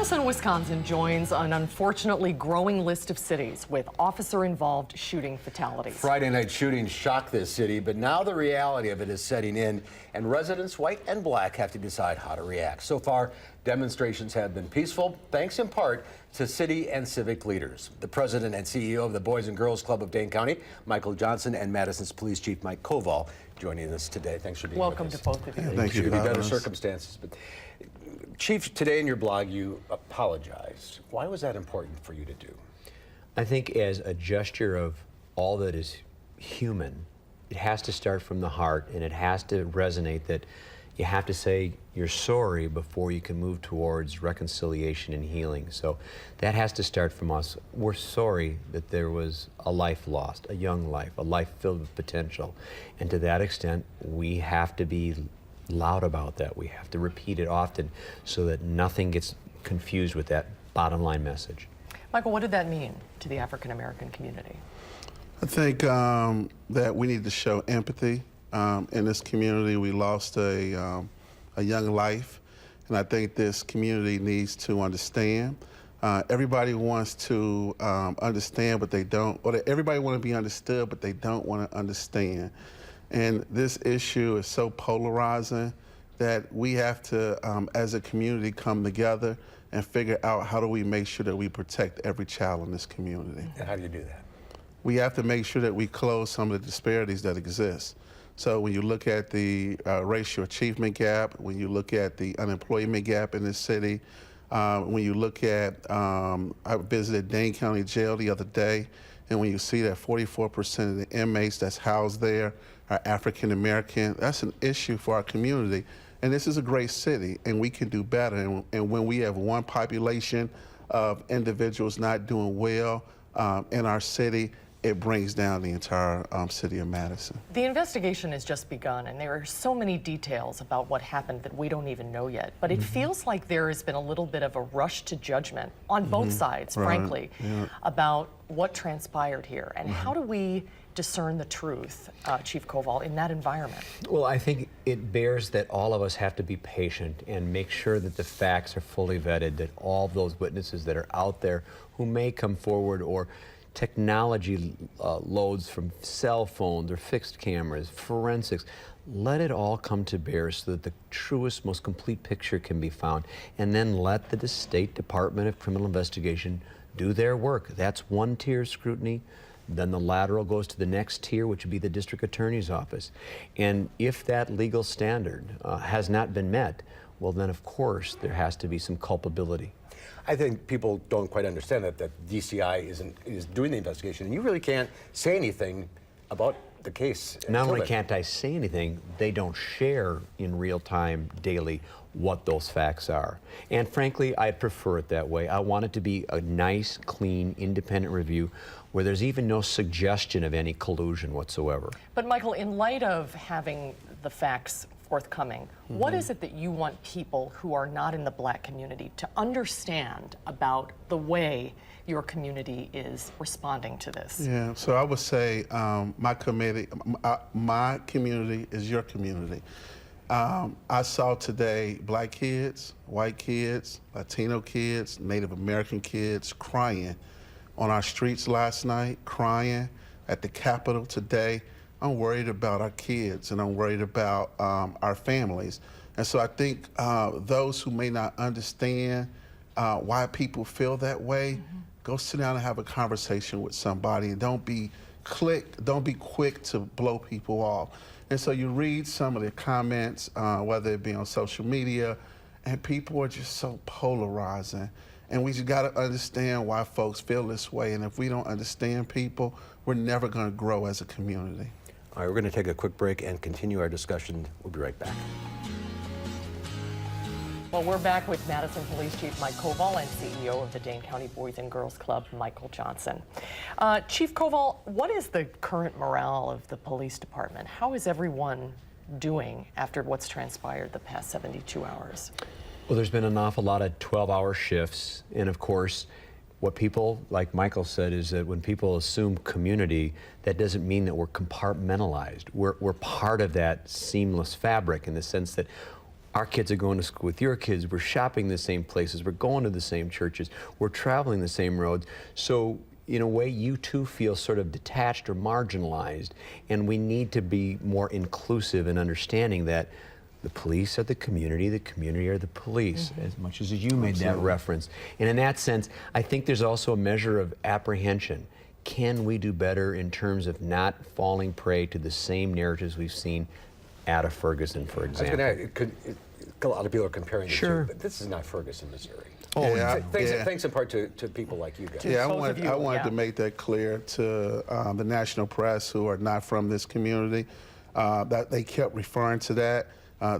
Madison, Wisconsin joins an unfortunately growing list of cities with officer-involved shooting fatalities. Friday night shootings shocked this city, but now the reality of it is setting in, and residents, white and black, have to decide how to react. So far, demonstrations have been peaceful, thanks in part to city and civic leaders. The president and CEO of the Boys and Girls Club of Dane County, Michael Johnson, and Madison's Police Chief Mike Koval joining us today. Thanks for being with us. Welcome to both of you. Thank you. Should be better circumstances. But Chief, today in your blog, you apologized. Why was that important for you to do? I think as a gesture of all that is human, it has to start from the heart, and it has to resonate that you have to say you're sorry before you can move towards reconciliation and healing. So that has to start from us. We're sorry that there was a life lost, a young life, a life filled with potential. And to that extent, we have to be loud about that. We have to repeat it often so that nothing gets confused with that bottom line message. Michael, what did that mean to the African American community? I think that we need to show empathy. In this community, we lost a young life, and I think this community needs to understand. Everybody wants to understand, but they don't, or everybody wants to be understood, but they don't want to understand. And this issue is so polarizing that we have to, as a community, come together and figure out how do we make sure that we protect every child in this community. And how do you do that? We have to make sure that we close some of the disparities that exist. So when you look at the racial achievement gap, when you look at the unemployment gap in this city, when you look at, I visited Dane County Jail the other day, and when you see that 44% of the inmates that's housed there are African American, that's an issue for our community. And this is a great city, and we can do better. And when we have one population of individuals not doing well in our city, it brings down the entire city of Madison. The investigation has just begun, and there are so many details about what happened that we don't even know yet. But it feels like there has been a little bit of a rush to judgment on both sides, frankly, about what transpired here. And how do we discern the truth, Chief Koval, in that environment? Well, I think it bears that all of us have to be patient and make sure that the facts are fully vetted, that all of those witnesses that are out there who may come forward, or technology loads from cell phones or fixed cameras, forensics, let it all come to bear so that the truest, most complete picture can be found. And then let the State Department of Criminal Investigation do their work. That's one tier scrutiny. Then the lateral goes to the next tier, which would be the district attorney's office. And if that legal standard has not been met, well, then of course there has to be some culpability. I think people don't quite understand that DCI is doing the investigation, and you really can't say anything about the case. Not only can't I say anything, they don't share in real time daily what those facts are. And frankly, I prefer it that way. I want it to be a nice, clean, independent review where there's even no suggestion of any collusion whatsoever. But Michael, in light of having the facts forthcoming, what is it that you want people who are not in the black community to understand about the way your community is responding to this? Yeah, so I would say my community is your community. I saw today black kids, white kids, Latino kids, Native American kids crying on our streets last night, crying at the Capitol today. I'm worried about our kids, and I'm worried about our families. And so I think those who may not understand why people feel that way, go sit down and have a conversation with somebody, and don't be quick to blow people off. And so you read some of the comments, whether it be on social media, and people are just so polarizing. And we just got to understand why folks feel this way. And if we don't understand people, we're never going to grow as a community. All right, we're going to take a quick break and continue our discussion. We'll be right back. Well, we're back with Madison Police Chief Mike Koval and CEO of the Dane County Boys and Girls Club, Michael Johnson. Chief Koval, what is the current morale of the police department? How is everyone doing after what's transpired the past 72 hours? Well, there's been an awful lot of 12-hour shifts, and of course, what people, like Michael said, is that when people assume community, that doesn't mean that we're compartmentalized. We're part of that seamless fabric in the sense that Our kids are going to school with your kids. We're shopping the same places. We're going to the same churches. We're traveling the same roads. So in a way, you too feel sort of detached or marginalized. And we need to be more inclusive in understanding that the police are the community are the police, as much as you made that reference. And in that sense, I think there's also a measure of apprehension. Can we do better in terms of not falling prey to the same narratives we've seen out of Ferguson, for example? I was going to add, a lot of people are comparing the Sure. two, but this is not Ferguson, Missouri. Oh, Yeah. Thanks in part to people like you guys. Yeah, both of you, I wanted yeah. to make that clear to the national press who are not from this community, that they kept referring to that.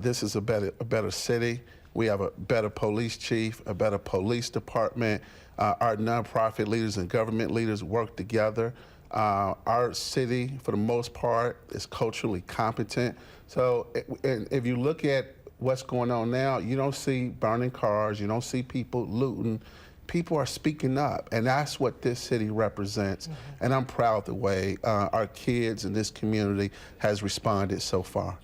This is a better city. We have a better police chief, a better police department. Our nonprofit leaders and government leaders work together. Our city, for the most part, is culturally competent. So if you look at what's going on now, you don't see burning cars, you don't see people looting. People are speaking up, and that's what this city represents. And I'm proud the way our kids in this community has responded so far.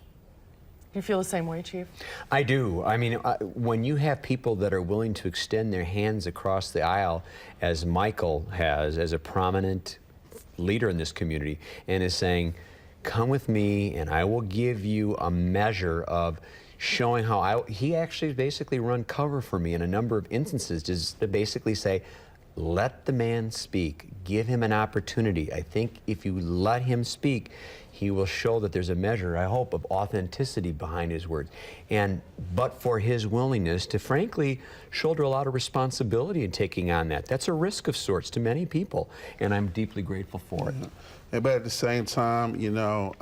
You feel the same way, Chief? I do. I mean, when you have people that are willing to extend their hands across the aisle, as Michael has, as a prominent leader in this community, and is saying, come with me and I will give you a measure of showing how he actually basically run cover for me in a number of instances, just to basically say, let the man speak, give him an opportunity. I think if you let him speak, he will show that there's a measure, I hope, of authenticity behind his words. But for his willingness to frankly shoulder a lot of responsibility in taking on that. That's a risk of sorts to many people, and I'm deeply grateful for it. Yeah, but at the same time, you know,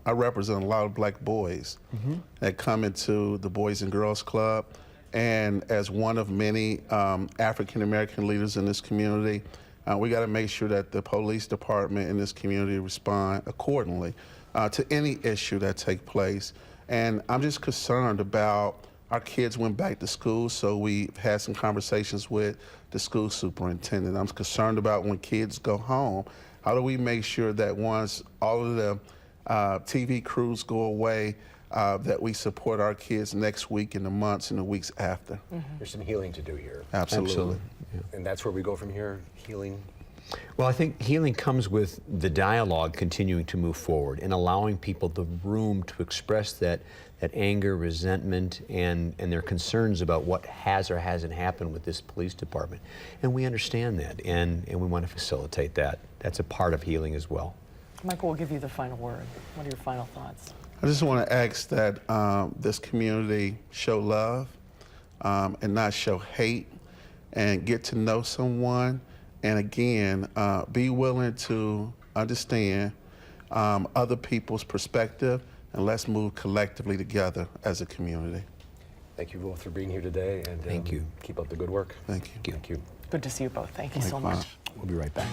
I represent a lot of black boys that come into the Boys and Girls Club. And as one of many African-American leaders in this community, we got to make sure that the police department in this community respond accordingly to any issue that take place. And I'm just concerned about our kids went back to school, so we've had some conversations with the school superintendent. I'm concerned about when kids go home, how do we make sure that once all of the TV crews go away, that we support our kids next week and the months and the weeks after. There's some healing to do here. Absolutely. Yeah. And that's where we go from here, healing. Well, I think healing comes with the dialogue continuing to move forward and allowing people the room to express that anger, resentment, and their concerns about what has or hasn't happened with this police department. And we understand that, and we want to facilitate that. That's a part of healing as well. Michael will give you the final word. What are your final thoughts? I just want to ask that this community show love and not show hate, and get to know someone, and again, be willing to understand other people's perspective, and let's move collectively together as a community. Thank you both for being here today, and Thank you. keep up the good work. Thank you. Thank you. Good to see you both. Thank you so much. We'll be right back.